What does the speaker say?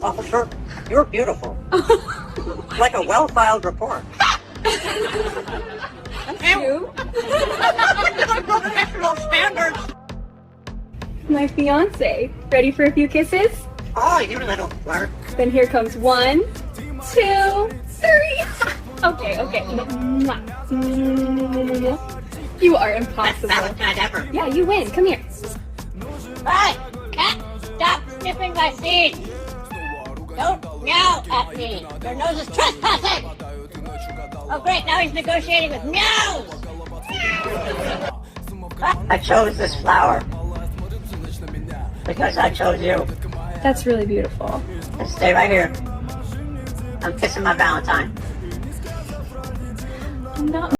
Officer, you're beautiful. Like a well-filed report. You? Professional standards. My fiance. Ready for a few kisses? Oh, you little flirt. Then here comes 1, 2, 3. Okay. You are impossible. Valentine ever. Yeah, you win. Come here. Hey, cat, stop sniffing my feet. Don't meow at me. Your nose is trespassing. Oh, great. Now he's negotiating with meows. I chose this flower because I chose you. That's really beautiful. And stay right here. I'm kissing my Valentine. I'm not